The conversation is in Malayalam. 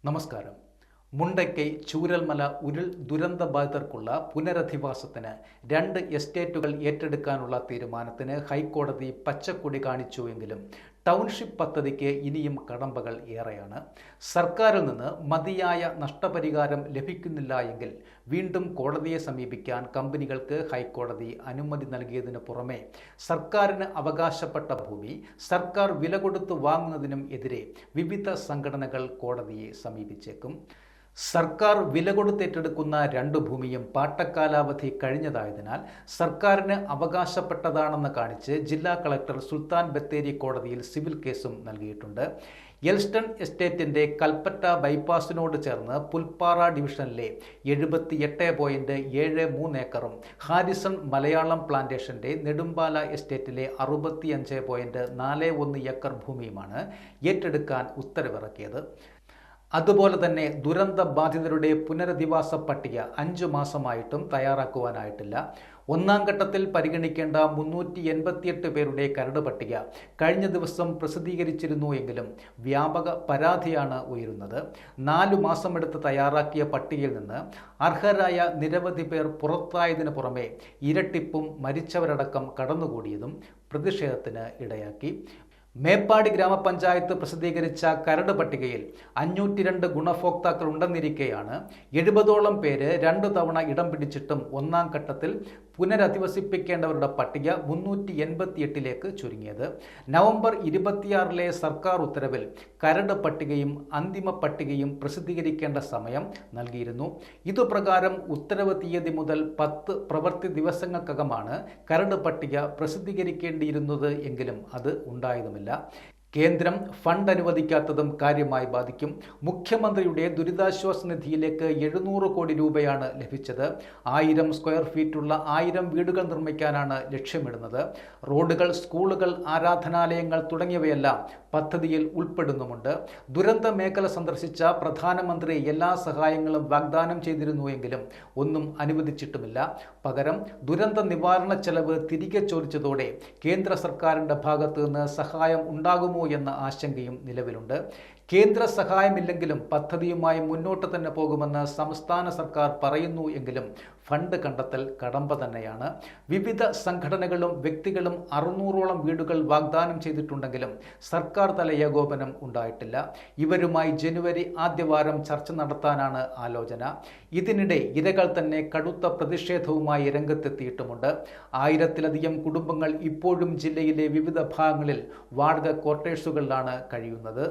നമസ്കാരം. മുണ്ടക്കൈ ചൂരൽമല ഉരുൾ ദുരന്തബാധിതർക്കുള്ള പുനരധിവാസത്തിന് 2 എസ്റ്റേറ്റുകൾ ഏറ്റെടുക്കാനുള്ള തീരുമാനത്തിന് ഹൈക്കോടതി പച്ചക്കൊടി കാണിച്ചുവെങ്കിലും ടൗൺഷിപ്പ് പദ്ധതിക്ക് ഇനിയും കടമ്പകൾ ഏറെയാണ്. സർക്കാരിൽ നിന്ന് മതിയായ നഷ്ടപരിഹാരം ലഭിക്കുന്നില്ല എങ്കിൽ വീണ്ടും കോടതിയെ സമീപിക്കാൻ കമ്പനികൾക്ക് ഹൈക്കോടതി അനുമതി നൽകിയതിനു പുറമെ സർക്കാരിന് അവകാശപ്പെട്ട ഭൂമി സർക്കാർ വില കൊടുത്ത് വാങ്ങുന്നതിനും എതിരെ വിവിധ സംഘടനകൾ കോടതിയെ സമീപിച്ചേക്കും. സർക്കാർ വില കൊടുത്തേറ്റെടുക്കുന്ന 2 ഭൂമിയും പാട്ടക്കാലാവധി കഴിഞ്ഞതായതിനാൽ സർക്കാരിന് അവകാശപ്പെട്ടതാണെന്ന് കാണിച്ച് ജില്ലാ കളക്ടർ സുൽത്താൻ ബത്തേരി കോടതിയിൽ സിവിൽ കേസും നൽകിയിട്ടുണ്ട്. എൽസ്റ്റൺ എസ്റ്റേറ്റിന്റെ കൽപ്പറ്റ ബൈപ്പാസിനോട് ചേർന്ന് പുൽപ്പാറ ഡിവിഷനിലെ 78.73 ഏക്കറും ഹാരിസൺ മലയാളം പ്ലാന്റേഷന്റെ നെടുമ്പാല എസ്റ്റേറ്റിലെ 65.41 ഏക്കർ ഭൂമിയുമാണ് ഏറ്റെടുക്കാൻ ഉത്തരവിറക്കിയത്. അതുപോലെ തന്നെ ദുരന്ത ബാധിതരുടെ പുനരധിവാസ പട്ടിക 5 മാസമായിട്ടും തയ്യാറാക്കുവാനായിട്ടില്ല. 1-ാം ഘട്ടത്തിൽ പരിഗണിക്കേണ്ട 388 പേരുടെ കരട് പട്ടിക കഴിഞ്ഞ ദിവസം പ്രസിദ്ധീകരിച്ചിരുന്നു എങ്കിലും വ്യാപക പരാതിയാണ് ഉയരുന്നത്. 4 മാസമെടുത്ത് തയ്യാറാക്കിയ പട്ടികയിൽ നിന്ന് അർഹരായ നിരവധി പേർ പുറത്തായതിനു പുറമെ ഇരട്ടിപ്പും മരിച്ചവരടക്കം കടന്നുകൂടിയതും പ്രതിഷേധത്തിന് ഇടയാക്കി. മേപ്പാടി ഗ്രാമപഞ്ചായത്ത് പ്രസിദ്ധീകരിച്ച കരട് പട്ടികയിൽ 502 ഗുണഭോക്താക്കൾ ഉണ്ടെന്നിരിക്കെയാണ് 70ഓളം പേര് 2 തവണ ഇടം പിടിച്ചിട്ടും 1-ാം ഘട്ടത്തിൽ പുനരധിവസിപ്പിക്കേണ്ടവരുടെ പട്ടിക 388ലേക്ക് ചുരുങ്ങിയത്. നവംബർ 26 സർക്കാർ ഉത്തരവിൽ കരട് പട്ടികയും അന്തിമ പട്ടികയും പ്രസിദ്ധീകരിക്കേണ്ട സമയം നൽകിയിരുന്നു. ഇതുപ്രകാരം ഉത്തരവ് തീയതി മുതൽ 10 പ്രവൃത്തി ദിവസങ്ങൾക്കകമാണ് കരട് പട്ടിക പ്രസിദ്ധീകരിക്കേണ്ടിയിരുന്നത് എങ്കിലും അത് ഉണ്ടായതുമില്ല. കേന്ദ്രം ഫണ്ട് അനുവദിക്കാത്തതും കാര്യമായി ബാധിക്കും. മുഖ്യമന്ത്രിയുടെ ദുരിതാശ്വാസ നിധിയിലേക്ക് 700 കോടി രൂപയാണ് ലഭിച്ചത്. 1000 സ്ക്വയർ ഫീറ്റുള്ള 1000 വീടുകൾ നിർമ്മിക്കാനാണ് ലക്ഷ്യമിടുന്നത്. റോഡുകൾ, സ്കൂളുകൾ, ആരാധനാലയങ്ങൾ തുടങ്ങിയവയെല്ലാം പദ്ധതിയിൽ ഉൾപ്പെടുന്നുമുണ്ട്. ദുരന്ത മേഖല സന്ദർശിച്ച പ്രധാനമന്ത്രി എല്ലാ സഹായങ്ങളും വാഗ്ദാനം ചെയ്തിരുന്നുവെങ്കിലും ഒന്നും അനുവദിച്ചിട്ടുമില്ല. പകരം ദുരന്ത നിവാരണ ചെലവ് തിരികെ ചോദിച്ചതോടെ കേന്ദ്ര സർക്കാരിൻ്റെ ഭാഗത്തു നിന്ന് സഹായം ഉണ്ടാകുമോ എന്ന ആശങ്കയും നിലവിലുണ്ട്. കേന്ദ്ര സഹായമില്ലെങ്കിലും പദ്ധതിയുമായി മുന്നോട്ട് തന്നെ പോകുമെന്ന് സംസ്ഥാന സർക്കാർ പറയുന്നു എങ്കിലും ഫണ്ട് കണ്ടെത്തൽ കടമ്പ തന്നെയാണ്. വിവിധ സംഘടനകളും വ്യക്തികളും 600ഓളം വീടുകൾ വാഗ്ദാനം ചെയ്തിട്ടുണ്ടെങ്കിലും സർക്കാർ തല ഏകോപനം ഉണ്ടായിട്ടില്ല. ഇവരുമായി ജനുവരി ആദ്യവാരം ചർച്ച നടത്താനാണ് ആലോചന. ഇതിനിടെ ഇരകൾ തന്നെ കടുത്ത പ്രതിഷേധവുമായി രംഗത്തെത്തിയിട്ടുമുണ്ട്. 1000-ലധികം കുടുംബങ്ങൾ ഇപ്പോഴും ജില്ലയിലെ വിവിധ ഭാഗങ്ങളിൽ വാടക ക്വാർട്ടേഴ്സുകളിലാണ് കഴിയുന്നത്.